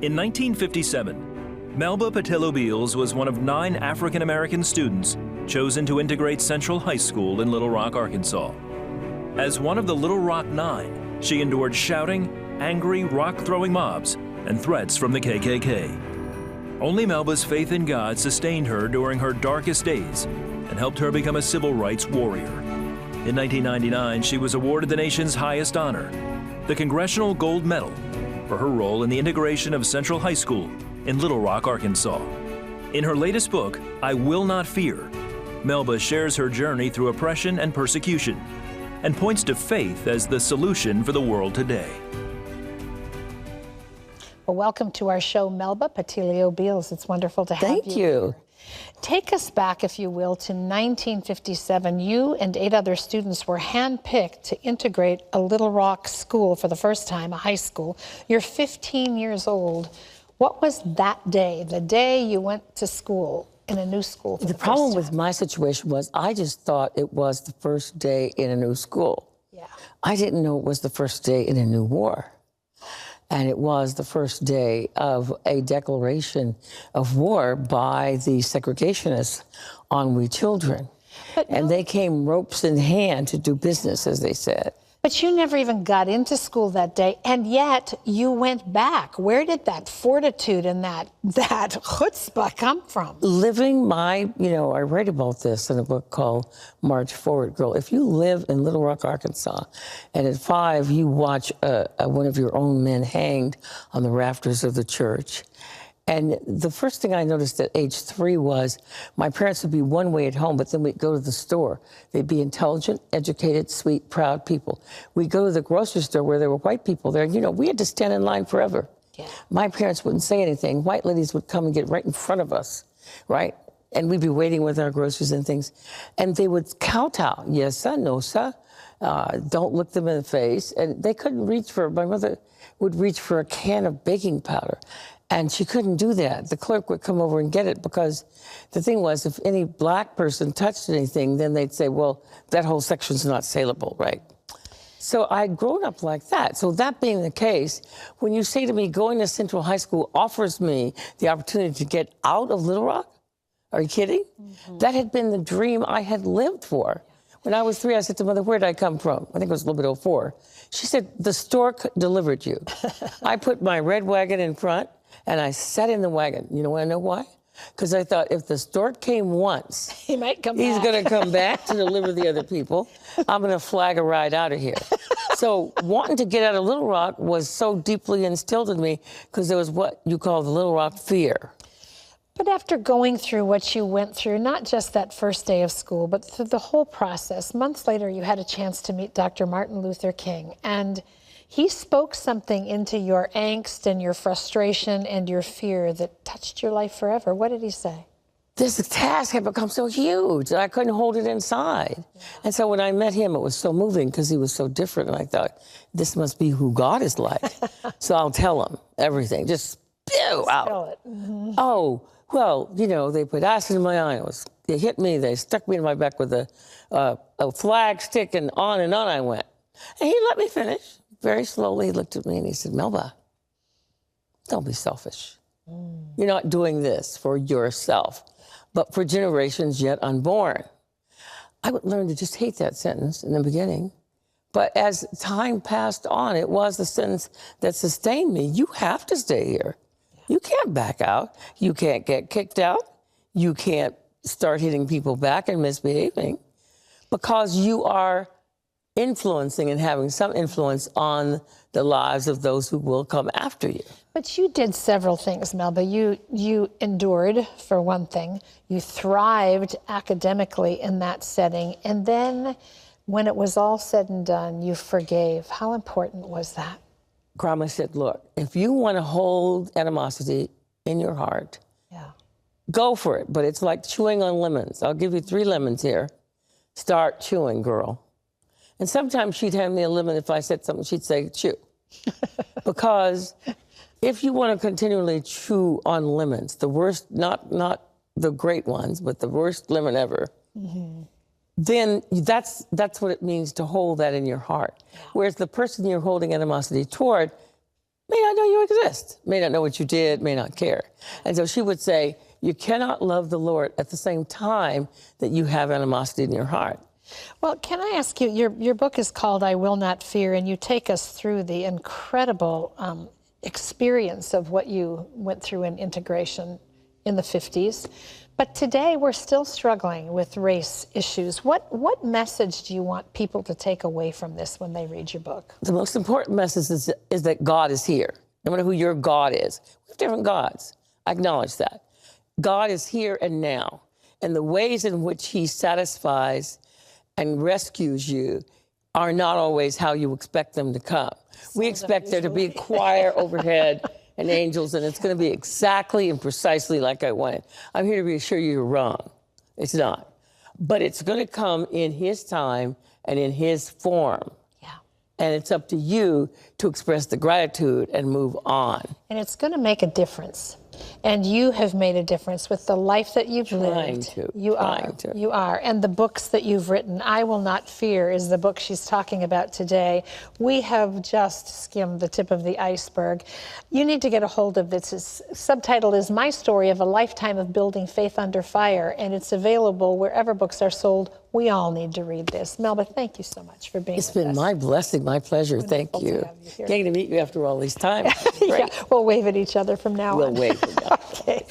In 1957, Melba Pattillo Beals was one of 9 African-American students chosen to integrate Central High School in Little Rock, Arkansas. As one of the Little Rock 9, she endured shouting, angry, rock-throwing mobs, and threats from the KKK. Only Melba's faith in God sustained her during her darkest days and helped her become a civil rights warrior. In 1999, she was awarded the nation's highest honor, the Congressional Gold Medal, for her role in the integration of Central High School in Little Rock, Arkansas. In her latest book, I Will Not Fear, Melba shares her journey through oppression and persecution and points to faith as the solution for the world today. Well, welcome to our show, Melba Pattillo Beals. It's wonderful to have you. Thank you. Take us back, if you will, to 1957. You and 8 other students were handpicked to integrate a Little Rock school for the first time, a high school. You're 15 years old. What was that day, the day you went to school, in a new school for the first time? The problem with my situation was I just thought it was the first day in a new school. Yeah. I didn't know it was the first day in a new war. And it was the first day of a declaration of war by the segregationists on we children. And they came ropes in hand to do business, as they said. But you never even got into school that day, and yet you went back. Where did that fortitude and that chutzpah come from? Living my, I write about this in a book called March Forward, Girl. If you live in Little Rock, Arkansas, and at 5 you watch one of your own men hanged on the rafters of the church, and the first thing I noticed at age 3 was my parents would be one way at home, but then we'd go to the store. They'd be intelligent, educated, sweet, proud people. We'd go to the grocery store where there were white people there. We had to stand in line forever. Yeah. My parents wouldn't say anything. White ladies would come and get right in front of us, right? And we'd be waiting with our groceries and things. And they would kowtow. Yes, sir, no, sir. Don't look them in the face. And they couldn't my mother would reach for a can of baking powder. And she couldn't do that. The clerk would come over and get it because the thing was, if any black person touched anything, then they'd say, well, that whole section's not saleable, right? So I'd grown up like that. So that being the case, when you say to me, going to Central High School offers me the opportunity to get out of Little Rock, are you kidding? Mm-hmm. That had been the dream I had lived for. When I was 3, I said to Mother, where did I come from? I think it was a little bit 04. She said, the stork delivered you. I put my red wagon in front, and I sat in the wagon. You want to know why? Because I thought if the stork came once, he's going to come back to deliver the other people. I'm going to flag a ride out of here. So wanting to get out of Little Rock was so deeply instilled in me because there was what you call the Little Rock fear. But after going through what you went through, not just that first day of school, but through the whole process, months later you had a chance to meet Dr. Martin Luther King. And he spoke something into your angst and your frustration and your fear that touched your life forever. What did he say? This task had become so huge that I couldn't hold it inside. Yeah. And so when I met him, it was so moving because he was so different. And I thought, this must be who God is like. So I'll tell him everything. Just spew out. Spill it. Mm-hmm. Oh, well, they put acid in my eye. They hit me. They stuck me in my back with a flag stick, and on I went. And he let me finish. Very slowly, he looked at me and he said, Melba, don't be selfish. You're not doing this for yourself, but for generations yet unborn. I would learn to just hate that sentence in the beginning. But as time passed on, it was the sentence that sustained me. You have to stay here. You can't back out. You can't get kicked out. You can't start hitting people back and misbehaving because you are influencing and having some influence on the lives of those who will come after you. But you did several things, Melba. You endured, for one thing. You thrived academically in that setting. And then when it was all said and done, you forgave. How important was that? Grandma said, look, if you want to hold animosity in your heart, go for it. But it's like chewing on lemons. I'll give you 3 lemons here. Start chewing, girl. And sometimes she'd hand me a lemon. If I said something, she'd say, chew. Because if you want to continually chew on lemons, the worst, not the great ones, but the worst lemon ever, then that's what it means to hold that in your heart. Whereas the person you're holding animosity toward may not know you exist. May not know what you did, may not care. And so she would say, you cannot love the Lord at the same time that you have animosity in your heart. Well, can I ask you, your book is called I Will Not Fear, and you take us through the incredible experience of what you went through in integration in the 50s. But today we're still struggling with race issues. What message do you want people to take away from this when they read your book? The most important message is that God is here. No matter who your God is. We have different gods. I acknowledge that. God is here and now. And the ways in which he satisfies and rescues you are not always how you expect them to come. We expect there to be a choir overhead and angels, and it's going to be exactly and precisely like I wanted. I'm here to reassure you you're wrong. It's not. But it's going to come in his time and in his form. Yeah. And it's up to you to express the gratitude and move on. And it's going to make a difference. And you have made a difference with the life that you've lived. You are. And the books that you've written. I Will Not Fear is the book she's talking about today. We have just skimmed the tip of the iceberg. You need to get a hold of this. Its subtitle is My Story of a Lifetime of Building Faith Under Fire, and it's available wherever books are sold. We all need to read this. Melba, thank you so much for being with us. It's been my blessing, my pleasure. Thank you. Getting to meet you after all these times. Yeah, we'll wave at each other from now on. We'll wave. Okay.